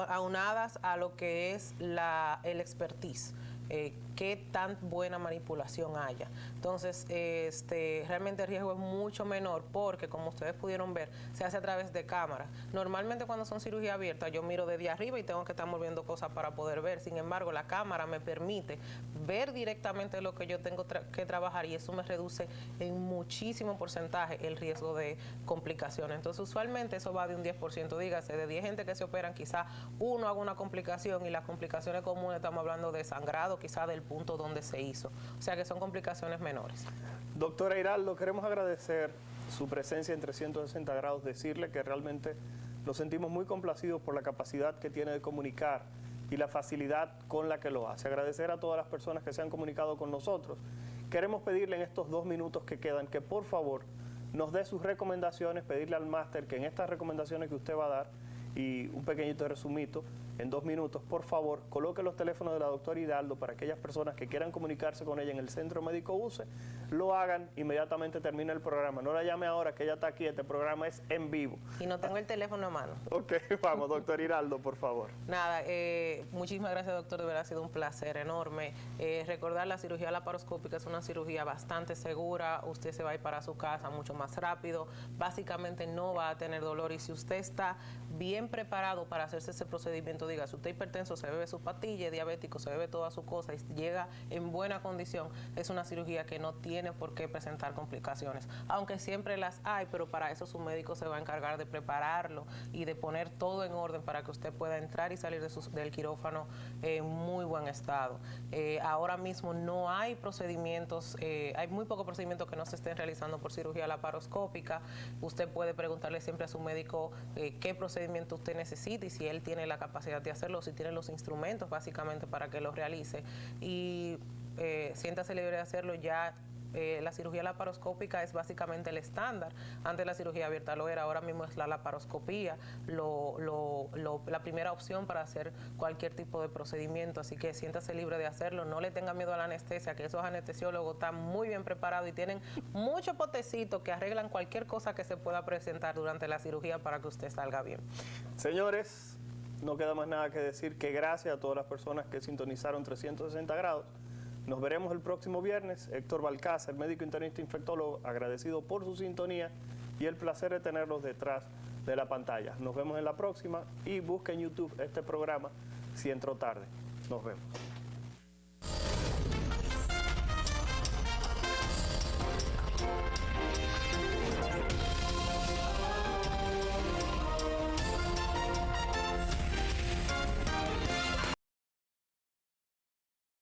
Speaker 2: aunadas a lo que es el expertise. qué tan buena manipulación haya. Entonces, realmente el riesgo es mucho menor porque, como ustedes pudieron ver, se hace a través de cámara. Normalmente cuando son cirugía abierta, yo miro desde arriba y tengo que estar moviendo cosas para poder ver. Sin embargo, la cámara me permite ver directamente lo que yo tengo que trabajar y eso me reduce en muchísimo porcentaje el riesgo de complicaciones. Entonces, usualmente eso va de un 10%. Dígase, de 10 gente que se operan, quizá uno haga una complicación, y las complicaciones comunes estamos hablando de sangrado, quizá del punto donde se hizo. O sea que son complicaciones menores.
Speaker 1: Doctora Hiraldo, queremos agradecer su presencia en 360 grados, decirle que realmente nos sentimos muy complacidos por la capacidad que tiene de comunicar y la facilidad con la que lo hace. Agradecer a todas las personas que se han comunicado con nosotros. Queremos pedirle en estos 2 minutos que quedan que por favor nos dé sus recomendaciones, pedirle al máster que en estas recomendaciones que usted va a dar y un pequeñito resumito en 2 minutos, por favor, coloque los teléfonos de la doctora Hiraldo para aquellas personas que quieran comunicarse con ella en el Centro Médico UCE, lo hagan, inmediatamente termina el programa. No la llame ahora que ella está aquí, este programa es en vivo.
Speaker 2: Y no tengo el teléfono a mano.
Speaker 1: Ok, vamos, doctor Hiraldo, por favor.
Speaker 2: Nada, muchísimas gracias, doctor, de verdad ha sido un placer enorme. Recordar, la cirugía laparoscópica es una cirugía bastante segura, usted se va a ir para su casa mucho más rápido, básicamente no va a tener dolor, y si usted está bien preparado para hacerse ese procedimiento, diga, si usted es hipertenso, se bebe su pastilla, diabético, se bebe toda su cosa y llega en buena condición, es una cirugía que no tiene por qué presentar complicaciones, aunque siempre las hay, pero para eso su médico se va a encargar de prepararlo y de poner todo en orden para que usted pueda entrar y salir del quirófano en muy buen estado. Ahora mismo no hay procedimientos, hay muy pocos procedimientos que no se estén realizando por cirugía laparoscópica. Usted puede preguntarle siempre a su médico qué procedimiento usted necesita y si él tiene la capacidad de hacerlo, si tiene los instrumentos básicamente para que lo realice, y siéntase libre de hacerlo. Ya la cirugía laparoscópica es básicamente el estándar. Antes la cirugía abierta lo era, ahora mismo es la laparoscopía la primera opción para hacer cualquier tipo de procedimiento, así que siéntase libre de hacerlo, no le tenga miedo a la anestesia, que esos anestesiólogos están muy bien preparados y tienen muchos potecitos que arreglan cualquier cosa que se pueda presentar durante la cirugía para que usted salga bien.
Speaker 1: Señores, no queda más nada que decir que gracias a todas las personas que sintonizaron 360 grados. Nos veremos el próximo viernes. Héctor Balcázar, médico internista infectólogo, agradecido por su sintonía y el placer de tenerlos detrás de la pantalla. Nos vemos en la próxima y busque en YouTube este programa Si Entró Tarde. Nos vemos.